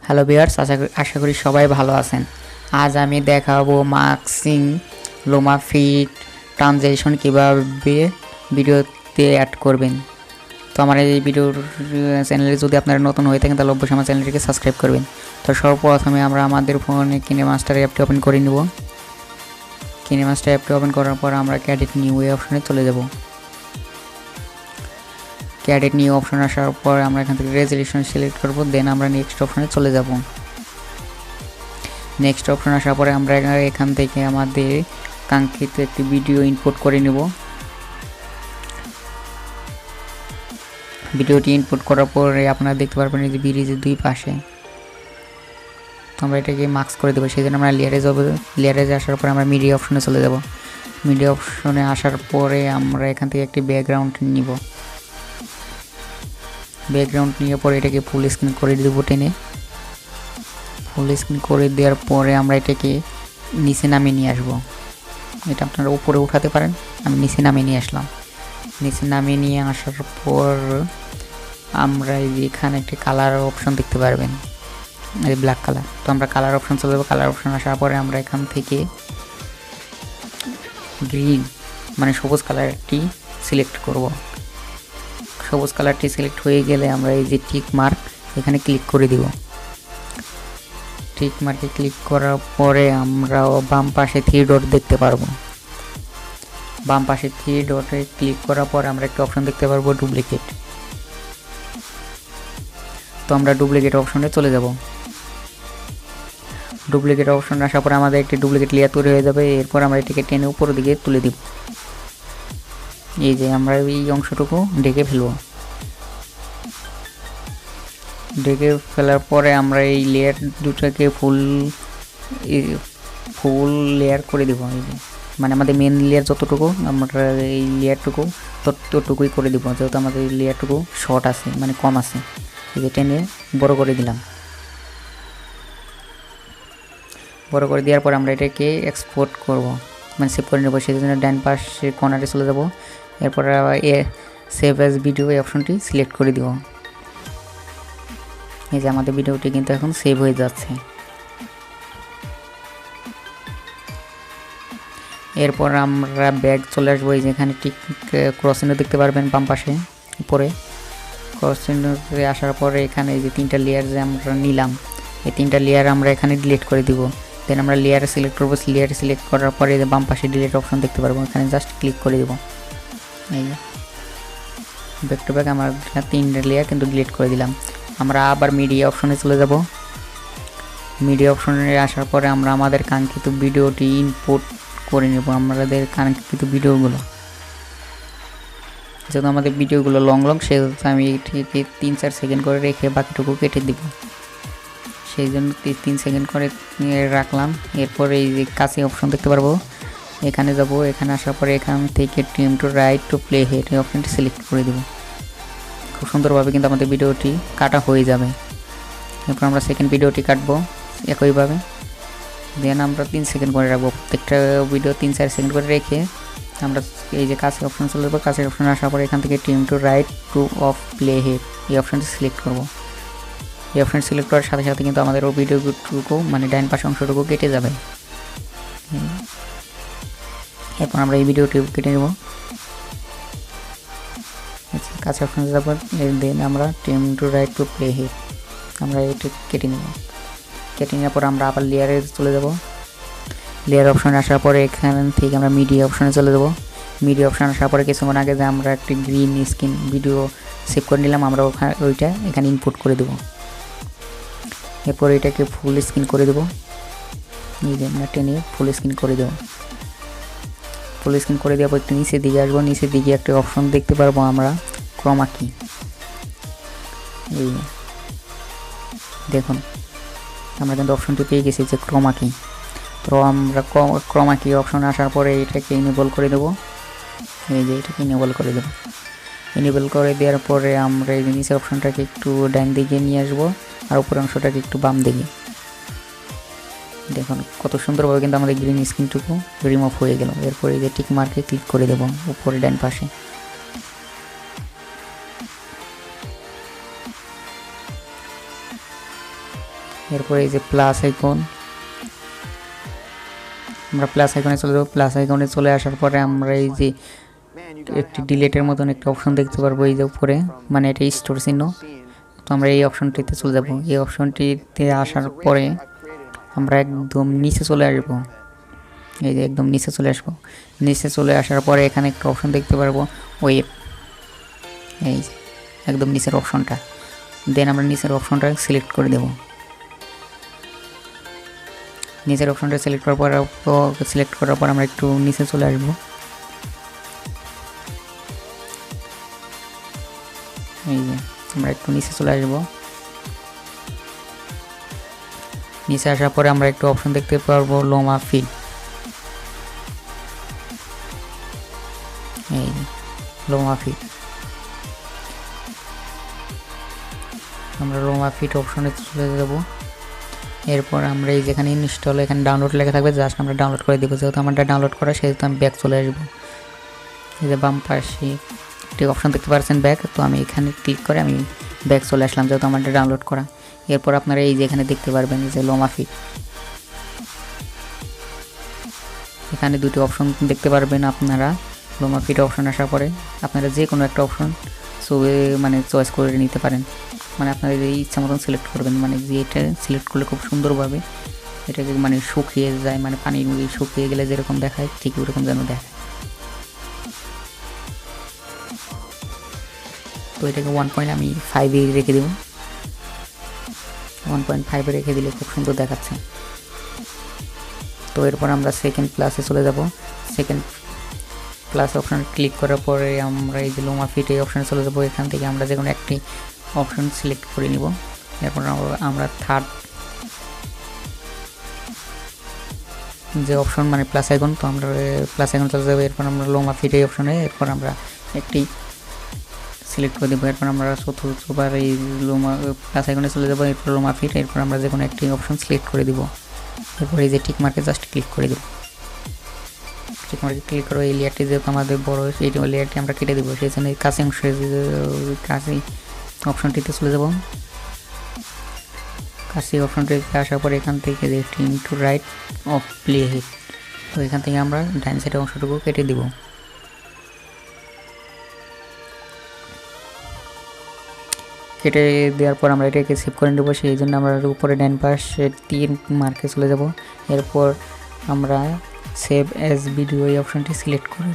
Hello viewers, আশা করি সবাই ভালো আছেন। আজ আমি দেখাবো মাস্কিং লোমা ফিড ট্রানজিশন কীভাবে ভিডিওতে অ্যাড করবেন। তো আমার এই ভিডিওর চ্যানেলে যদি আপনারা নতুন হয়ে থাকেন তাহলে অবশ্যই আমার চ্যানেলটিকে সাবস্ক্রাইব করবেন। তো সর্বপ্রথমে আমরা আমাদের ফোনে কিনেমাস্টার অ্যাপটি ওপেন করে নেব। কিনেমাস্টার অ্যাপটি ওপেন করার পর আমরা ক্যাডেট নিউ অপশনে চলে যাব। ক্যাডেট নিউ অপশন আসার পর আমরা এখান থেকে রেজলিউশন সিলেক্ট করব, দেন আমরা নেক্সট অপশনে চলে যাব। নেক্সট অপশন আসার পরে আমরা এখান থেকে আমাদের কাঙ্ক্ষিত একটি ভিডিও ইনপুট করে নেব। ভিডিওটি ইনপুট করার পরে আপনারা দেখতে পারবেন এই যে ব্রিজের দুই পাশে, তো আমরা এটাকে মার্কস করে দেবো। সেই জন্য আমরা লেয়ারে যাব। লেয়ারে আসার পরে আমরা মিডিয়া অপশনে চলে যাব। মিডিয়া অপশনে আসার পরে আমরা এখান থেকে একটি ব্যাকগ্রাউন্ড নিব। ব্যাকগ্রাউন্ড নিয়ে পরে এটাকে ফুল স্ক্রিন করে দেবো টেনে। ফুল স্ক্রিন করে দেওয়ার পরে আমরা এটাকে নিচে নামিয়ে নিয়ে আসবো। এটা আপনারা উপরে উঠাতে পারেন, আমি নিচে নামিয়ে নিয়ে আসলাম। নিচে নামিয়ে নিয়ে আসার পর আমরা এখানে একটি কালার অপশন দেখতে পারবেন, এই ব্ল্যাক কালার। তো আমরা কালার অপশন চলে যাবো। কালার অপশন আসার পরে আমরা এখান থেকে গ্রিন মানে সবুজ কালারটি সিলেক্ট করব। সবুজ কালারটি সিলেক্ট হয়ে গেলে আমরা এই যে টিক মার্ক এখানে ক্লিক করে দিব। টিক মার্কে ক্লিক করার পরে আমরা বাম পাশে 3 ডট দেখতে পারবো। বাম পাশে 3 ডটে ক্লিক করার পর আমরা একটা অপশন দেখতে পারবো ডুপ্লিকেট। তো আমরা ডুপ্লিকেট অপশনে চলে যাব। ডুপ্লিকেট অপশন আসার পর আমাদের একটি ডুপ্লিকেট লেয়ার তৈরি হয়ে যাবে। এরপর আমরা এটাকে টেনে উপরের দিকে তুলে দিব। এই যে আমরা এই অংশটুকু ঢেকে ফেলবো। ঢেকে ফেলার পরে আমরা এই লেয়ার দুটাকে ফুল লেয়ার করে দেবো। এই যে মানে আমাদের মেন লেয়ার যতটুকু আমরা এই লেয়ারটুকু ততটুকুই করে দেবো, যেহেতু আমাদের এই লেয়ারটুকু শর্ট আছে মানে কম আছে। এই যে টেনে বড় করে দিলাম। বড় করে দেওয়ার পর আমরা এটাকে এক্সপোর্ট করব মানে সেভ করে নেবো। সেই জন্য ডান পাশে কর্নারে চলে যাব। এরপর সেভ অ্যাজ ভিডিও এই অপশনটি সিলেক্ট করে দিব। এই যে আমাদের ভিডিওটি কিন্তু এখন সেভ হয়ে যাচ্ছে। এরপর আমরা ব্যাক চলে আসবো। এই যেখানে ঠিক ক্রস চিহ্ন দেখতে পারবেন বাম পাশে উপরে। ক্রস চিহ্নে আসার পরে এখানে এই যে 3টা লেয়ার যে আমরা নিলাম, এই 3টা লেয়ার আমরা এখানে ডিলিট করে দিব। দেন আমরা লেয়ারে সিলেক্ট করবো। লেয়ারে সিলেক্ট করার পরে যে বাম পাশে ডিলিট অপশন দেখতে পারবো, এখানে জাস্ট ক্লিক করে দেবো। এই যে ব্যাক টু ব্যাক আমরা 3টা লেয়ার কিন্তু ডিলিট করে দিলাম। আমরা আবার মিডিয়া অপশনে চলে যাব। মিডিয়া অপশনে আসার পরে আমরা আমাদের কাঙ্ক্ষিত ভিডিওটি ইনপুট করে নেব। আমাদের কাঙ্ক্ষিত ভিডিওগুলো, যেহেতু আমাদের ভিডিওগুলো লং সেহেতু আমি এটিকে 3-4 সেকেন্ড করে রেখে বাকিটুকু কেটে দিব। সেই জন্য 3 সেকেন্ড করে রাখলাম। এরপরে এই যে কাছে অপশন দেখতে পারবো, এখানে যাব। এখানে আসার পরে এখান থেকে trim to right to play head এই অপশনটি সিলেক্ট করে দেব। খুব সুন্দরভাবে কিন্তু আমাদের ভিডিওটি কাটা হয়ে যাবে। এরপর আমরা সেকেন্ড ভিডিওটি কাটবো একইভাবে। দেন আমরা 3 সেকেন্ড করে রাখবো। প্রত্যেকটা ভিডিও 3-4 সেকেন্ড করে রেখে আমরা এই যে কাছে অপশন চলে যাবো। কাছের অপশন আসার পরে এখান থেকে trim to right to off play head এই অপশনটি সিলেক্ট করব। এই অপশন সিলেক্ট করার সাথে সাথে কিন্তু আমাদের ওই ভিডিওটুকু মানে ডান পাশে অংশটুকু কেটে যাবে। এরপর আমরা এই ভিডিওটি কেটে নেব। কাছে অপশন যাবো, দেন আমরা trim to right to play head আমরা এটা কেটে নেব। কেটে নেওয়ার পর আমরা আবার লেয়ারে চলে যাব। লেয়ার অপশনে আসার পরে এখান থেকে আমরা মিডিয়া অপশনে চলে যাব। মিডিয়া অপশন আসার পরে কিছুক্ষণ আগে যে আমরা একটি গ্রিন স্ক্রিন ভিডিও সেভ করে নিলাম, আমরা ওইটা এখানে ইনপুট করে দেব। এরপর এটাকে ফুল স্ক্রিন করে দেব। এই যে আমরা টেনে ফুল স্ক্রিন করে দেব। ফুল স্ক্রিন করে দেওয়ার পর একটু নিচের দিকে আসবো। নিচের দিকে একটা অপশন দেখতে পারবো আমরা ক্রমা কি। এই দেখুন আমরা কিন্তু অপশনটি পেয়ে গেছি যে ক্রমা কি। তো আমরা ক্রমা কি অপশন আসার পরে এটাকে ইনেবল করে দেবো। এই যে এটাকে ইনেবল করে দেবো। ইনেবল করে দেওয়ার পরে আমরা এই নিচের অপশনটাকে একটু ডান দিকে নিয়ে আসবো আর উপরের অংশটাকে একটু বাম দিকে। দেখুন কত সুন্দরভাবে কিন্তু আমাদের গ্রিন স্ক্রিনটুকু রিমুভ হয়ে গেল। এরপরে এই যে টিক মার্কে ক্লিক করে দেবো উপরে ডান পাশে। এরপর এই যে প্লাস আইকন, আমরা প্লাস আইকনে চলে যাব। প্লাস আইকনে চলে আসার পরে আমরা এই যে একটি ডিলেটের মতন একটা অপশন দেখতে পারবো এই যে উপরে, মানে এটা স্টোর চিহ্ন। তো আমরা এই অপশনটিতে চলে যাব। এই অপশনটিতে আসার পরে আমরা একদম নিচে চলে আসবো, এই যে একদম নিচে চলে আসবো। নিচে চলে আসার পরে এখানে একটা অপশন দেখতে পারবো ওয়েব, এই যে একদম নিচের অপশনটা। দেন আমরা নিচের অপশনটা সিলেক্ট করে দেব। নিচের অপশনটা সিলেক্ট করার পর আমরা একটু নিচে চলে আসবো। এই যে আমরা একটু নিচে চলে আসবো। নিচে আসার পরে আমরা একটু অপশন দেখতে পারবো লোমা ফিড, এই লোমা ফিড। আমরা লোমা ফিড অপশনে চলে যাব। এরপর আমরা এই যেখানে ইনস্টল, এখানে ডাউনলোড লেখা থাকবে, জাস্ট আমরা ডাউনলোড করে দেবো। যেহেতু আমারটা ডাউনলোড করা সেহেতু আমি ব্যাক চলে আসবো। এই যে বাম পাশে একটি অপশন দেখতে পাচ্ছেন ব্যাক, তো আমি এখানে ক্লিক করে আমি ব্যাক চলে আসলাম যেহেতু আমারটা ডাউনলোড করা। এরপর আপনারা এই যে এখানে দেখতে পারবেন যে লোমা ফিড, এখানে দুটি অপশন দেখতে পারবেন আপনারা। লোমা ফিড অপশন আসার পরে আপনারা যে কোনো একটা অপশন মানে চয়েস করে নিতে পারেন, মানে আপনাদের এই ইচ্ছা মতন সিলেক্ট করবেন। মানে যে এটা সিলেক্ট করলে খুব সুন্দরভাবে এটাকে মানে শুকিয়ে যায়, মানে পানির মধ্যে শুকিয়ে গেলে যেরকম দেখায় ঠিক ওরকম যেন দেখায়। তো এটাকে 1.5 রেখে দেব। 1.5 রেখে দিলে খুব সুন্দর দেখাচ্ছে। তো এরপর আমরা সেকেন্ড প্লাসে চলে যাব। সেকেন্ড প্লাস অপশানে ক্লিক করার পরে আমরা এই যে লোমা ফিট এই অপশানে চলে যাব। এখান থেকে আমরা যে কোনো একটি অপশন সিলেক্ট করে নিব। এরপর আমরা থার্ড যে অপশন মানে প্লাস আইকন, তো আমরা প্লাস আইকন চলে যাবো। এরপর আমরা লোমা ফিট এই অপশনে এরপর আমরা একটি সিলেক্ট করে দেবো। এরপর আমরা চতুর্থবার এই লোমা প্লাস আইকনে চলে যাবো। এরপর লোমা ফিট, এরপর আমরা যে কোনো একটি অপশন সিলেক্ট করে দিব। এরপর এই যে টিক মার্কে জাস্ট ক্লিক করে দেবো। টিক মার্কে ক্লিক করো। এই লেয়ারটি যেহেতু আমাদের বড়, এই লেয়ারটি আমরা কেটে দেবো, সেই জন্য এই কাছে অংশে কাছে অপশনটিতে চলে যাব। কাছে অপশনটিতে আসার পর এখান থেকে দেখি into right of play hit, তো এখান থেকে আমরা ডাইন সাইডের অংশটুকু কেটে দিব। কেটে দেওয়ার পর আমরা এটাকে সেভ করে নেব। সেই জন্য আমরা উপরে ডান পাশে তীর মার্কে চলে যাব। এরপর আমরা সেভ অ্যাজ ভিডিও এই অপশনটি সিলেক্ট করব।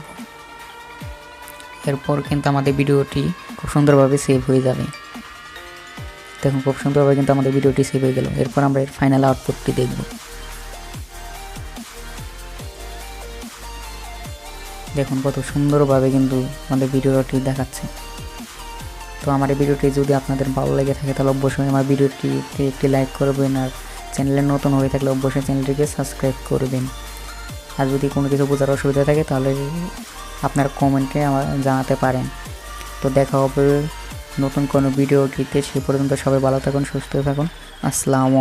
এরপর কিন্তু আমাদের ভিডিওটি খুব সুন্দরভাবে সেভ হয়ে যাবে। দেখুন খুব সুন্দরভাবে কিন্তু আমাদের ভিডিওটি সেভ হয়ে গেল। এরপর আমরা এর ফাইনাল আউটপুটটি দেখব। দেখুন কত সুন্দরভাবে কিন্তু আমাদের ভিডিওটি দেখাচ্ছে। তো আমার এই ভিডিওটি যদি আপনাদের ভালো লেগে থাকে তাহলে অবশ্যই আমার ভিডিওটিতে একটি লাইক করবেন, আর চ্যানেলে নতুন হয়ে থাকলে অবশ্যই চ্যানেলটিকে সাবস্ক্রাইব করবেন। আর যদি কোনো কিছু বোঝার অসুবিধা থাকে তাহলে আপনার কমেন্টে আমার জানাতে পারেন। তো দেখা হবে নতুন কোনো ভিডিওটিতে, সে পর্যন্ত সবাই ভালো থাকুন, সুস্থ থাকুন। আসসালামু